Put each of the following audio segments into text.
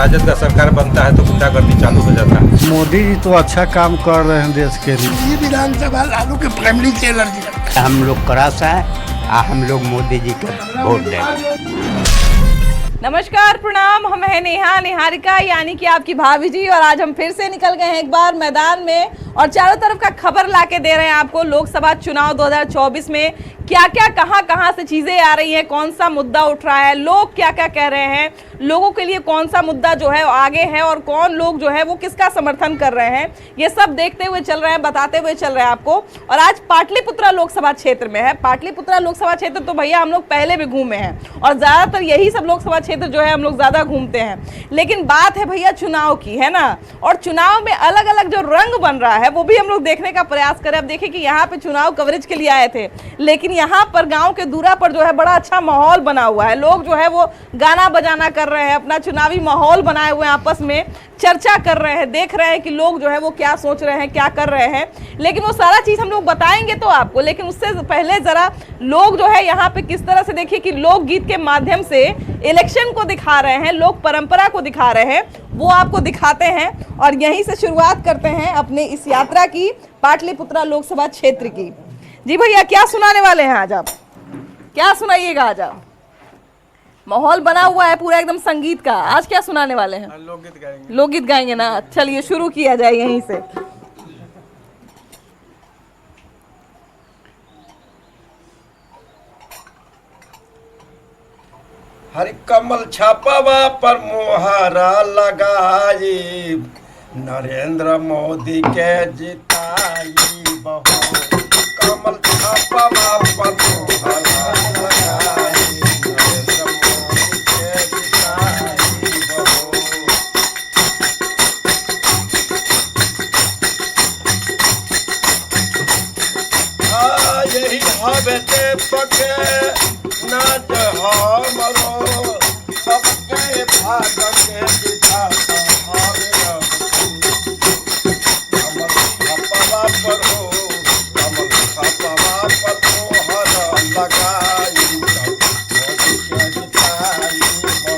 राजद का सरकार बनता है तो गुंडागर्दी चालू हो जाता है। मोदी जी तो अच्छा काम कर रहे हैं देश के लिए। ये विधानसभा लालू के फैमिली से एलर्जी लगता है। हम लोग क्रॉस है, हम लोग मोदी जी को वोट देंगे। नमस्कार, प्रणाम। हम हैं नेहा निहारिका यानी कि आपकी भाभी जी, और आज हम फिर से निकल गए हैं एक बार मैदान में और चारों तरफ का खबर लाके दे रहे हैं आपको। लोकसभा चुनाव 2024 में क्या क्या कहां से चीजें आ रही हैं, कौन सा मुद्दा उठ रहा है, लोग क्या क्या कह रहे हैं, लोगों के लिए कौन सा मुद्दा जो है आगे है और कौन लोग जो है वो किसका समर्थन कर रहे हैं, ये सब देखते हुए चल रहे हैं, बताते हुए चल रहे हैं आपको। और आज पाटलिपुत्रा लोकसभा क्षेत्र में है। पाटलिपुत्रा लोकसभा क्षेत्र तो भैया हम लोग पहले भी घूमे हैं और ज्यादातर यही सब लोकसभा क्षेत्र जो है हम लोग ज्यादा घूमते हैं। लेकिन बात है भैया चुनाव की, है ना, और चुनाव में अलग अलग जो रंग बन रहा है वो भी हम लोग देखने का प्रयास करें। अब देखिए कि यहाँ पे चुनाव कवरेज के लिए आए थे, लेकिन यहाँ पर गांव के दूरा पर जो है बड़ा अच्छा माहौल बना हुआ है। लोग जो है वो गाना बजाना कर रहे हैं, अपना चुनावी माहौल बनाए हुए हैं, आपस में चर्चा कर रहे हैं, देख रहे हैं कि लोग जो है वो क्या सोच रहे हैं, क्या कर रहे हैं। लेकिन वो सारा चीज हम लोग बताएंगे तो आपको, लेकिन उससे पहले जरा लोग जो है यहाँ पे किस तरह से देखिए कि लोकगीत के माध्यम से इलेक्शन को दिखा रहे हैं, लोक परंपरा को दिखा रहे हैं, वो आपको दिखाते हैं। और यहीं से शुरुआत करते हैं अपने इस यात्रा की, पाटलिपुत्रा लोकसभा क्षेत्र की। जी भैया, क्या सुनाने वाले हैं आज आप? क्या सुनाइएगा आज आप? माहौल बना हुआ है पूरा एकदम संगीत का। आज क्या सुनाने वाले हैं? लोकगीत गाएंगे। लोकगीत गाएंगे ना? चलिए शुरू किया जाए यहीं से। हरि कमल छापवा पर मोहरा लगाई, नरेंद्र मोदी के जिताई बहु। कमल छापवा पर मोहरा लगाई, नरेंद्र मोदी के जिताई बहु। यही हवे ते पके नाच हमरो, सबके भाग के विधाता हवे कमल छापवा पर हो, कमल छापवा पर मोहर लगाई, मोदी के जिताई बहु।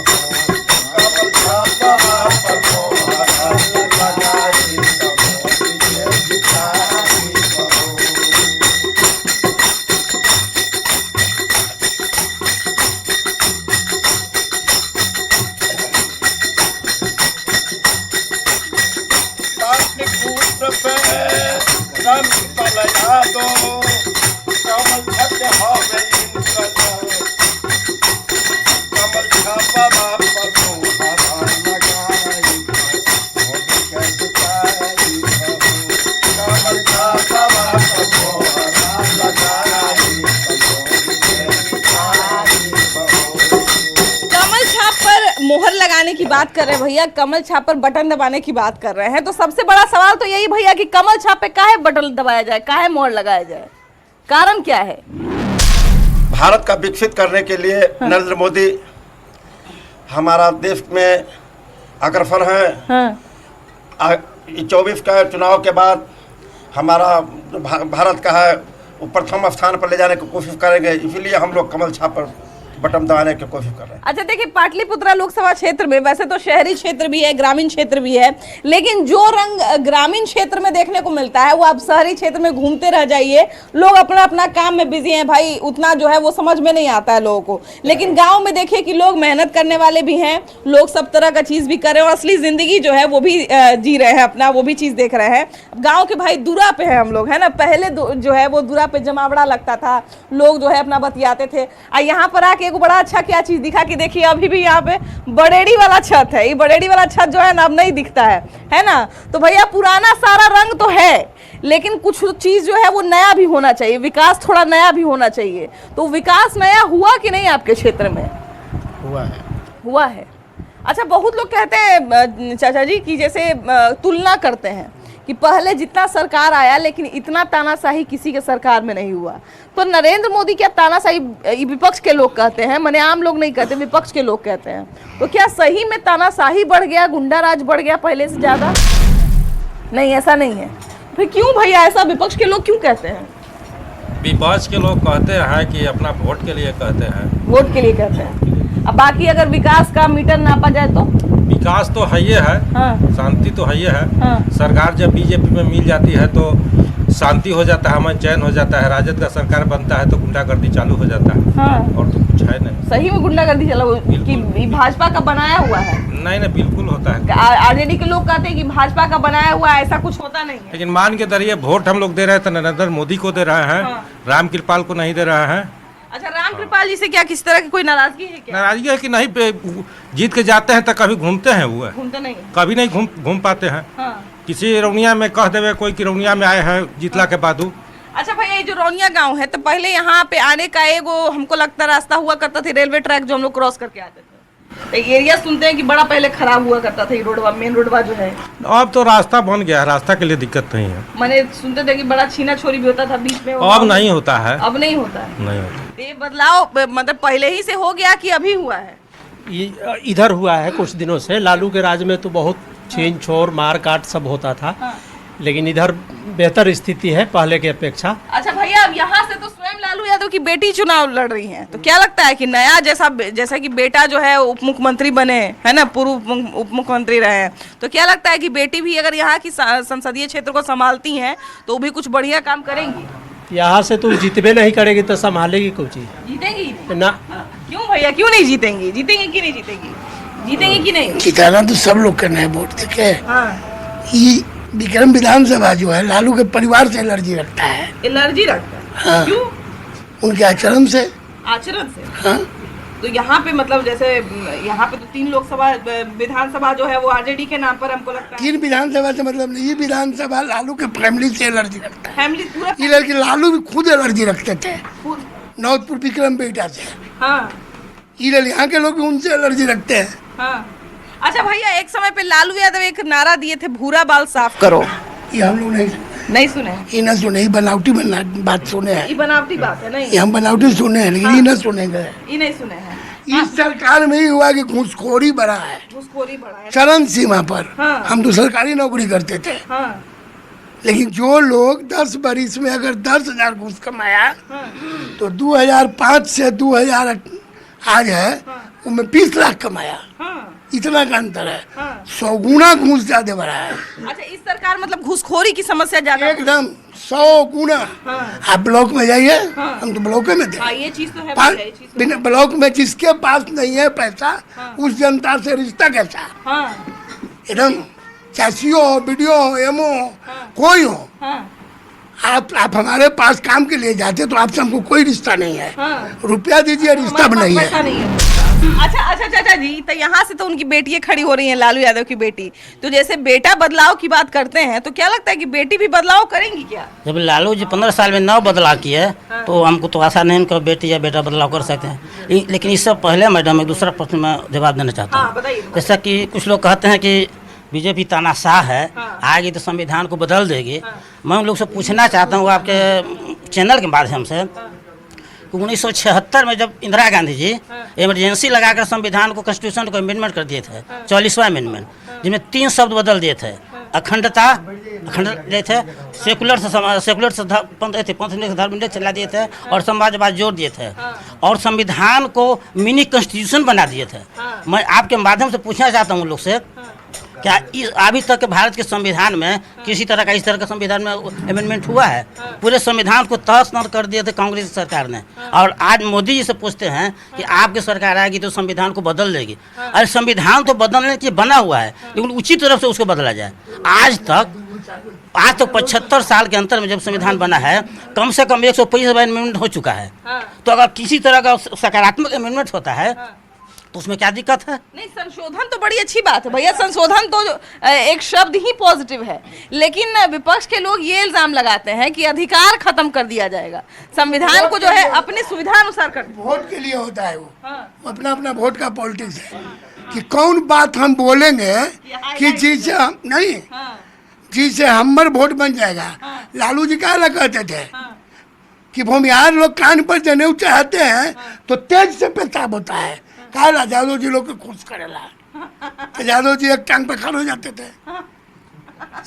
कमल छापवा पर मोहर लगाई, मोदी के जिताई बहु। पाटलिपुत्र पे रंग तलया दो, कमल छत हवे इनका। कमल छापवा पर मोहरा लगाई, मोदी के जिताई बहु। कमल छापवा पर मोहरा लगाई, मोदी के जिताई बहु। कमल छाप पर मोहर लगाने की बात कर रहे हैं भैया, कमल छाप पर बटन दबाने की बात कर रहे हैं। तो सबसे बड़ा सवाल तो यही भैया कि कमल छाप पे काहे बटन दबाया जाए, काहे मोहर लगाया जाए, कारण क्या है? भारत का विकसित करने के लिए नरेंद्र मोदी हमारा देश में अग्रसर हैं। हाँ। 24 का चुनाव के बाद हमारा जो भारत का है वो प्रथम स्थान पर ले जाने की कोशिश करेंगे, इसीलिए हम लोग कमल छाप पर बटन दबाने की कोशिश कर रहे हैं। अच्छा देखिए, पाटलिपुत्रा लोकसभा क्षेत्र में वैसे तो शहरी क्षेत्र भी है, ग्रामीण क्षेत्र भी है, लेकिन जो रंग ग्रामीण क्षेत्र में देखने को मिलता है वो आप शहरी क्षेत्र में घूमते रह जाइए, लोग अपना अपना काम में बिजी हैं भाई, उतना जो है वो समझ में नहीं आता है लोगों को। लेकिन गांव में देखिए कि लोग मेहनत करने वाले भी हैं, लोग सब तरह का चीज भी कर रहे हैं और असली जिंदगी जो है वो भी जी रहे हैं अपना, वो भी चीज देख रहे हैं। गाँव के भाई दूरा पे है हम लोग, है ना। पहले जो है वो दूरा पे जमावड़ा लगता था, लोग जो है अपना बतियाते थे। और यहाँ पर आके एगो बड़ा अच्छा क्या चीज दिखा कि देखिए अभी भी यहाँ पे बड़ेड़ी वाला छत है। ये बड़ेड़ी वाला छत जो है ना अब नहीं दिखता है ना। तो भैया पुराना सारा रंग तो है, लेकिन कुछ चीज जो है वो नया भी होना चाहिए, विकास थोड़ा नया भी होना चाहिए। तो विकास नया हुआ कि नहीं आपके क्षेत्र में? हुआ है। अच्छा, बहुत लोग कहते हैं चाचा जी कि जैसे तुलना करते हैं कि पहले जितना सरकार आया लेकिन इतना तानाशाही किसी के सरकार में नहीं हुआ। तो नरेंद्र मोदी क्या तानाशाही, विपक्ष के लोग कहते हैं, माने आम लोग नहीं कहते, विपक्ष के लोग कहते हैं। तो क्या सही में तानाशाही बढ़ गया, गुंडा राज बढ़ गया पहले से ज्यादा? नहीं, ऐसा नहीं है। फिर क्यों भैया ऐसा विपक्ष के लोग क्यों कहते हैं? विपक्ष के लोग कहते हैं कि अपना वोट के लिए कहते हैं। वोट के लिए कहते हैं। अब बाकी अगर विकास का मीटर नापा जाए तो विकास तो है ही है, हाँ शांति तो है ही है। हाँ सरकार जब बीजेपी में मिल जाती है तो शांति हो जाता है, अमन चैन हो जाता है। राजद का सरकार बनता है तो गुंडागर्दी चालू हो जाता है, हाँ। और तो कुछ है नहीं। सही में गुंडागर्दी चला कि भाजपा का बनाया हुआ है? नहीं नहीं, बिल्कुल होता है। आरजेडी के लोग कहते हैं कि भाजपा का बनाया हुआ है, ऐसा कुछ होता नहीं है। लेकिन मान के दरिए वोट हम लोग दे रहे हैं तो नरेंद्र मोदी को दे रहे हैं, हाँ। राम कृपाल को नहीं दे रहे हैं। अच्छा, राम कृपाल जी से क्या किस तरह की कोई नाराजगी है क्या? नाराजगी है कि नहीं, जीत के जाते हैं तो कभी घूमते हैं, वो घूमते नहीं, कभी नहीं घूम पाते हैं। हाँ। किसी रौनिया में कह देवे कोई कि रौनिया में आए हैं जीतला के बादू। अच्छा भैया, ये जो रौनिया गांव है तो पहले यहाँ पे आने का एगो हमको लगता रास्ता हुआ करता था, रेलवे ट्रैक जो हम लोग क्रॉस करके आते थे। तो एरिया सुनते हैं कि बड़ा पहले खराब हुआ करता था, ये रोडवा, मेन रोडवा जो है। अब तो रास्ता बन गया है, रास्ता के लिए दिक्कत नहीं है। मैंने सुनते थे कि बड़ा छीना छोरी भी होता था बीच में, अब नहीं होता है, अब नहीं होता है। नहीं होता। ये बदलाव मतलब पहले ही से हो गया कि अभी हुआ है? इधर हुआ है कुछ दिनों से। लालू के राज में तो बहुत छीन छोर मार काट सब होता था, लेकिन इधर बेहतर स्थिति है पहले की अपेक्षा। अच्छा भैया, अब यहाँ से तो स्वयं लालू यादव की बेटी चुनाव लड़ रही हैं, तो क्या लगता है कि नया जैसा कि बेटा जो है उप मुख्यमंत्री बने है ना, पूर्व उप मुख्यमंत्री रहे हैं, तो क्या लगता है कि बेटी भी अगर यहाँ की संसदीय क्षेत्र को संभालती हैं तो वो भी कुछ बढ़िया काम करेंगी? यहाँ से तो जीतबे नहीं करेगी तो संभालेगी कुछ चीज? जीतेंगी ना। क्यों भैया, क्यों नहीं जीतेंगी? जीतेंगी कि नहीं जीतेंगी? जीतेंगी कि नहीं? जिताना तो सब लोग करना है वोट, ठीक है। हाँ। ये विक्रम विधानसभा जो है लालू के परिवार से एलर्जी रखता है। एलर्जी रखता है? हाँ। क्यों? उनके आचरण से। आचरण से? हाँ। तो यहाँ पे मतलब जैसे यहाँ पे तो 3 लोकसभा विधानसभा जो है वो आरजेडी के नाम पर हमको लगता है। 3 विधानसभा से मतलब नहीं, ये विधानसभा लालू के फैमिली से एलर्जी रखता है। फैमिली पूरा? ये लड़के लालू भी खुद एलर्जी रखते थे नौतपुर विक्रम बेटा से। हाँ। ये यहाँ के लोग भी उनसे एलर्जी रखते हैं। हाँ। अच्छा भैया, एक समय पे लालू यादव एक नारा दिए थे, भूरा बाल साफ करो। ये हम लोग नहीं सुने? ये न सुने, ये बनावटी बात सुने हैं। ये बनावटी बात है? नहीं, ये हम बनावटी सुने हैं, लेकिन ये न सुनेंगे। ये नहीं सुने हैं। इस सरकार में ही हुआ कि घूसखोरी बढ़ा है, घूसखोरी बढ़ा है चरम सीमा पर। हाँ। हम तो सरकारी नौकरी करते थे, हाँ। लेकिन जो लोग 10 बरिस में अगर 10,000 घूस कमाया, हाँ। तो 2005 से 2000 आज है, उनमें 20 लाख कमाया। हाँ। इतना का अंतर है। हाँ। 100 गुना घूस ज्यादा बढ़ा है। अच्छा, इस सरकार मतलब घूसखोरी की समस्या ज्यादा? एकदम 100 गुना। हाँ। आप ब्लॉक में जाइए, हाँ। हम तो ब्लॉक में थे। हाँ, ये चीज तो है भैया, ये चीज तो बिना ब्लॉक में जिसके पास नहीं है पैसा, हाँ। उस जनता से रिश्ता कैसा? हाँ। एकदम चाहे सीओ हो, बीडीओ हो, एमओ हो, कोई हो, हाँ। आप हमारे पास काम के लिए जाते तो आपसे हमको कोई रिश्ता नहीं है। हाँ। रुपया दीजिए, रिश्ता भी नहीं पैसा है। नहीं है। अच्छा चाचा जी, तो यहाँ से तो उनकी बेटियां खड़ी हो रही हैं, लालू यादव की बेटी। तो जैसे बेटा बदलाव की बात करते हैं, तो क्या लगता है कि बेटी भी बदलाव करेंगी क्या? जब लालू जी 15 साल में 9 बदलाव किए, तो हमको तो आशा नहीं कि बेटी या बेटा बदलाव कर सकते हैं। लेकिन इससे पहले मैडम एक दूसरा प्रश्न में जवाब देना चाहता हाँ, हूँ। बताइए। जैसा कि कुछ लोग कहते हैं कि बीजेपी तानाशाह है, हाँ। आएगी तो संविधान को बदल देगी। मैं उन लोग से पूछना चाहता हूँ आपके चैनल के माध्यम से, 1976 में जब इंदिरा गांधी जी इमरजेंसी लगाकर संविधान को, कॉन्स्टिट्यूशन को अमेंडमेंट कर दिए थे, 40वां अमेंडमेंट, जिसमें 3 शब्द बदल दिए थे। अखंड दिए थे, सेकुलर से पंथ धर्म चला दिए थे, और समाजवाद जोड़ दिए थे, और संविधान को मिनी कॉन्स्टिट्यूशन बना दिए थे। मैं आपके माध्यम से पूछना चाहता हूँ लोग से, क्या अभी तक के भारत के संविधान में किसी तरह का इस तरह का संविधान में अमेंडमेंट हुआ है? पूरे संविधान को तहस नहस कर दिए थे कांग्रेस सरकार ने, और आज मोदी जी से पूछते हैं कि आपकी सरकार आएगी तो संविधान को बदल देगी। अरे संविधान तो बदलने के लिए बना हुआ है, लेकिन उचित तरफ से उसको बदला जाए। आज तक 75 साल के अंतर में जब संविधान बना है, कम से कम 125 अमेंडमेंट हो चुका है। तो अगर किसी तरह का सकारात्मक अमेंडमेंट होता है तो उसमें क्या दिक्कत है? नहीं, संशोधन तो बड़ी अच्छी बात है भैया, संशोधन तो एक शब्द ही पॉजिटिव है, लेकिन विपक्ष के लोग ये इल्जाम लगाते हैं कि अधिकार खत्म कर दिया जाएगा, संविधान को जो है अपनी सुविधा अनुसार कर। वोट के लिए होता है वो, अपना अपना वोट का पॉलिटिक्स है कि कौन बात हम बोलेंगे कि जिससे हम नहीं, जिससे हमार वोट बन जाएगा। लालू जी क्या कहते थे कि भूमिहार लोग कान पर जनेऊ चाहते हैं तो तेज से पेशाब होता है। यादव जी लोग को खुश करेला, तो यादव जी एक टांग पे खड़े हो जाते थे।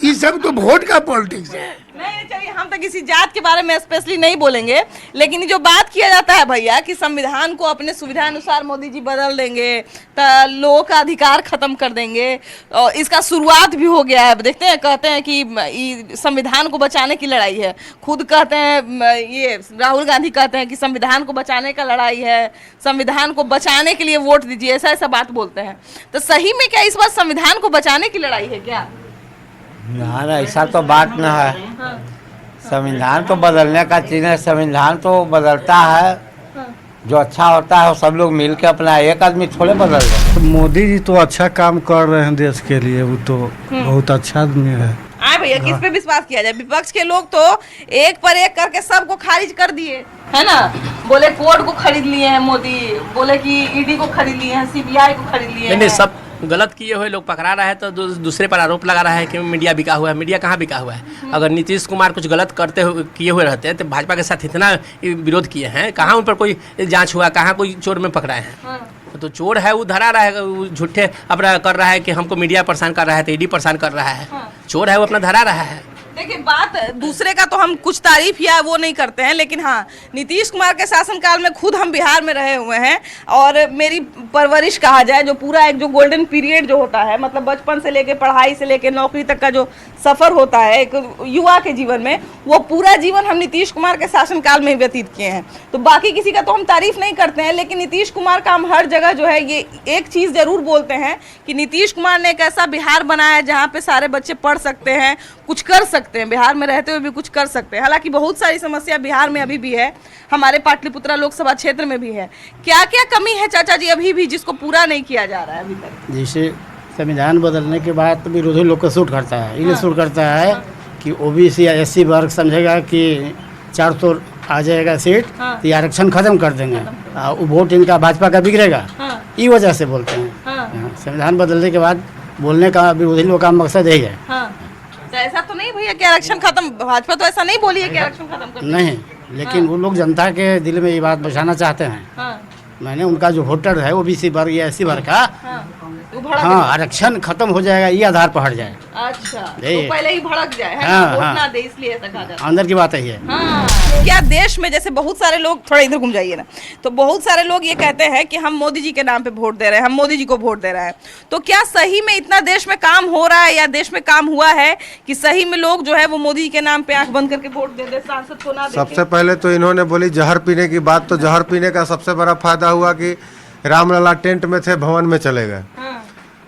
ये सब तो वोट का पॉलिटिक्स है। नहीं चलिए, हम तो किसी जात के बारे में स्पेशली नहीं बोलेंगे, लेकिन जो बात किया जाता है भैया कि संविधान को अपने सुविधा अनुसार मोदी जी बदल देंगे, तो लोगों का अधिकार खत्म कर देंगे, और इसका शुरुआत भी हो गया है। देखते हैं, कहते हैं कि संविधान को बचाने की लड़ाई है। खुद कहते हैं, ये राहुल गांधी कहते हैं कि संविधान को बचाने का लड़ाई है, संविधान को बचाने के लिए वोट दीजिए, ऐसा ऐसा बात बोलते हैं। तो सही में क्या इस बार संविधान को बचाने की लड़ाई है क्या? ना ऐसा तो बात न है। संविधान तो बदलने का चीज है, संविधान तो बदलता है, जो अच्छा होता है वो सब लोग मिल के अपना, एक आदमी थोड़े बदल रहे। तो मोदी जी तो अच्छा काम कर रहे हैं देश के लिए, वो तो बहुत अच्छा आदमी है। आए भैया, किस पे विश्वास किया जाए? विपक्ष के लोग तो एक पर एक करके सबको खारिज कर दिए, है ना। बोले कोर्ट को खरीद लिए हैं मोदी, बोले कि ईडी को खरीद लिए हैं, सीबीआई को खरीद लिए हैं। सब गलत किए हुए लोग पकड़ा रहा है, तो दूसरे पर आरोप लगा रहा है कि मीडिया बिका हुआ है। मीडिया कहाँ बिका हुआ है? अगर नीतीश कुमार कुछ गलत करते हुए किए हुए रहते हैं तो भाजपा के साथ इतना विरोध किए हैं, कहाँ उन पर कोई जांच हुआ, कहाँ कोई चोर में पकड़ाए हैं? तो चोर है वो धरा रहा है, वो झूठे अपना कर रहा है कि हमको मीडिया परेशान कर रहा है, तो ईडी परेशान कर रहा है। चोर है वो अपना धरा रहा है। देखिए, बात दूसरे का तो हम कुछ तारीफ या वो नहीं करते हैं, लेकिन हाँ, नीतीश कुमार के शासनकाल में खुद हम बिहार में रहे हुए हैं, और मेरी परवरिश कहा जाए, जो पूरा एक जो गोल्डन पीरियड जो होता है, मतलब बचपन से लेके पढ़ाई से लेके नौकरी तक का जो सफ़र होता है एक युवा के जीवन में, वो पूरा जीवन हम नीतीश कुमार के शासनकाल में ही व्यतीत किए हैं। तो बाकी किसी का तो हम तारीफ नहीं करते हैं, लेकिन नीतीश कुमार का हम हर जगह जो है ये एक चीज़ ज़रूर बोलते हैं कि नीतीश कुमार ने एक ऐसा बिहार बनाया है जहाँ पे सारे बच्चे पढ़ सकते हैं, कुछ कर सकते हैं, बिहार में रहते हुए भी कुछ कर सकते हैं। हालांकि बहुत सारी समस्या बिहार में अभी भी है, हमारे पाटलिपुत्रा लोकसभा क्षेत्र में भी है। क्या क्या कमी है चाचा जी अभी भी जिसको पूरा नहीं किया जा रहा है अभी तक? जैसे संविधान बदलने के बाद तो विरोधी लोग को सूट करता है, इन्हें सूट करता है कि ओबीसी या एससी वर्ग समझेगा कि 400 आ जाएगा सीट, तो ये आरक्षण खत्म कर देंगे, वो वोट इनका भाजपा का बिगड़ेगा, ये वजह से बोलते हैं। संविधान बदलने के बाद बोलने का विरोधी लोग का मकसद यही है। तो ऐसा तो नहीं भैया कि आरक्षण खत्म, भाजपा तो ऐसा नहीं बोली है कि आरक्षण खत्म कर नहीं, लेकिन वो लोग जनता के दिल में ये बात बचाना चाहते हैं। मैंने उनका जो वोटर है ओबीसी वर्ग या एससी वर्ग का, हाँ, आरक्षण खत्म हो जाएगा ये आधार पर हट जाए। अच्छा, तो पहले ही भड़क जाए, है हाँ, ना, वोट हाँ, ना दे, इसलिए ऐसा कहा जाता है। अंदर की बात है ये। हाँ। क्या देश में जैसे बहुत सारे लोग, थोड़ा इधर घूम जाइए ना, तो बहुत सारे लोग ये कहते हैं कि हम मोदी जी के नाम पे वोट दे रहे हैं, हम मोदी जी को वोट दे रहे हैं। तो क्या सही में इतना देश में काम हो रहा है, या देश में काम हुआ है कि सही में लोग जो है वो मोदी जी के नाम पे आंख बंद करके वोट दे दे, सांसद को ना दे? सबसे पहले तो इन्होंने बोली जहर पीने की बात, तो जहर पीने का सबसे बड़ा फायदा हुआ कि रामलला टेंट में थे, भवन में चले गए।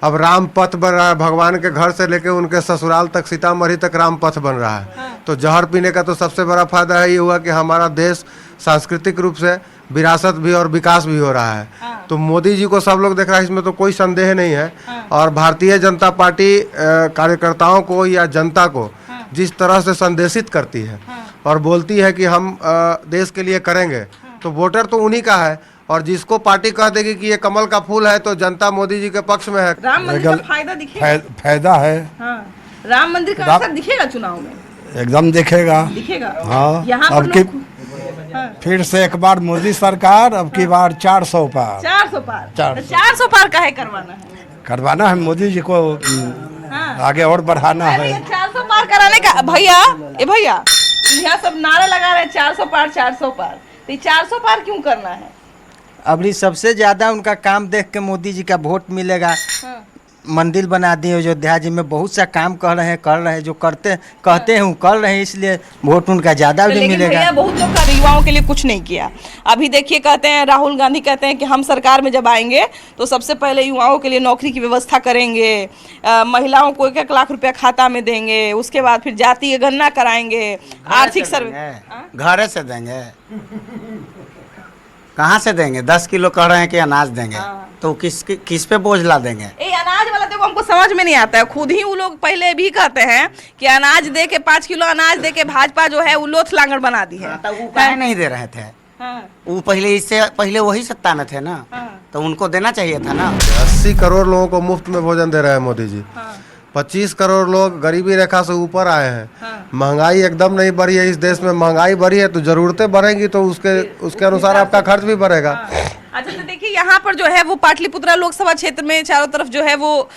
अब राम पथ बन रहा है, भगवान के घर से लेके उनके ससुराल तक, सीतामढ़ी तक राम पथ बन रहा है। तो जहर पीने का तो सबसे बड़ा फायदा है ये हुआ कि हमारा देश सांस्कृतिक रूप से विरासत भी और विकास भी हो रहा है। तो मोदी जी को सब लोग देख रहा है, इसमें तो कोई संदेह नहीं है। और भारतीय जनता पार्टी कार्यकर्ताओं को या जनता को जिस तरह से संदेशित करती है और बोलती है कि हम देश के लिए करेंगे, तो वोटर तो उन्हीं का है। और जिसको पार्टी कह देगी कि ये कमल का फूल है, तो जनता मोदी जी के पक्ष में है। राम मंदिर का फायदा दिखेगा? फायदा है। हाँ। राम मंदिर का असर दिखेगा चुनाव में? एकदम दिखेगा। दिखेगा। हाँ, यहाँ अब की फिर से एक बार मोदी सरकार, अब की बार 400 पार। 400 पार? 400 पार काहे करवाना है? करवाना है मोदी जी को, आगे और बढ़ाना है। 400 पार कराने का भैया, भैया यहाँ सब नारा लगा रहे 400 पार 400 पार, तो 400 पार क्यों करना है? अभी सबसे ज्यादा उनका काम देख के मोदी जी का वोट मिलेगा। मंदिर बना दिए अयोध्या जी में, बहुत सा काम कर रहे हैं, जो कहते हैं वो कर रहे हैं, इसलिए वोट उनका ज्यादा भी मिलेगा। भैया बहुत लोग का युवाओं के लिए कुछ नहीं किया। अभी देखिए, कहते हैं राहुल गांधी कहते हैं कि हम सरकार में जब आएंगे तो सबसे पहले युवाओं के लिए नौकरी की व्यवस्था करेंगे, महिलाओं को 1-1 लाख रुपया खाता में देंगे, उसके बाद फिर जातीय गणना कराएंगे, आर्थिक सर्वे घर से देंगे, कहाँ से देंगे? 10 किलो कह रहे हैं कि अनाज देंगे, तो किस पे बोझ ला देंगे? अनाज वाला देखो हमको समझ में नहीं आता है। खुद ही वो लोग पहले भी कहते हैं कि अनाज दे के 5 किलो अनाज दे के भाजपा जो है वो लोथ लांगड़ बना दी है। तो वो काहे नहीं दे रहे थे? वो इससे पहले वही सत्ता में थे ना, तो उनको देना चाहिए था ना। 80 करोड़ लोगों को मुफ्त में भोजन दे रहे हैं मोदी जी। 25 करोड़ लोग गरीबी रेखा से ऊपर आए हैं। महंगाई एकदम नहीं बढ़ी है इस देश में। महंगाई बढ़ी है तो जरूरतें बढ़ेंगी, तो उसके अनुसार आपका खर्च भी बढ़ेगा। अच्छा, तो देखिए यहाँ पर जो है वो पाटलिपुत्रा लोकसभा क्षेत्र में चारों तरफ जो है वो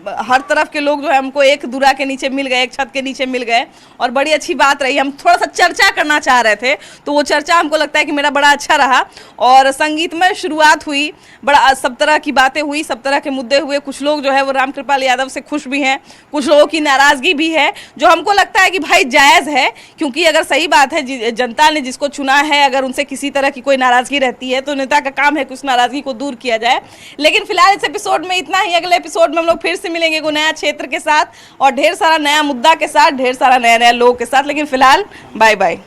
हर तरफ के लोग जो है हमको एक दूरा के नीचे मिल गए, एक छत के नीचे मिल गए और बड़ी अच्छी बात रही। हम थोड़ा सा चर्चा करना चाह रहे थे तो वो चर्चा हमको लगता है कि मेरा बड़ा अच्छा रहा और संगीतमय शुरुआत हुई, बड़ा सब तरह की बातें हुई, सब तरह के मुद्दे हुए। कुछ लोग जो है वो रामकृपाल यादव से खुश भी हैं, कुछ लोगों की नाराज़गी भी है, जो हमको लगता है कि भाई जायज़ है, क्योंकि अगर सही बात है जनता ने जिसको चुना है अगर उनसे किसी तरह की कोई नाराज़गी रहती है तो नेता का काम है कि उस नाराज़गी को दूर किया जाए। लेकिन फिलहाल इस एपिसोड में इतना ही। अगले एपिसोड में हम लोग फिर से मिलेंगे एक नया क्षेत्र के साथ और ढेर सारा नया मुद्दा के साथ, ढेर सारा नया नया लोगों के साथ। लेकिन फिलहाल बाय बाय।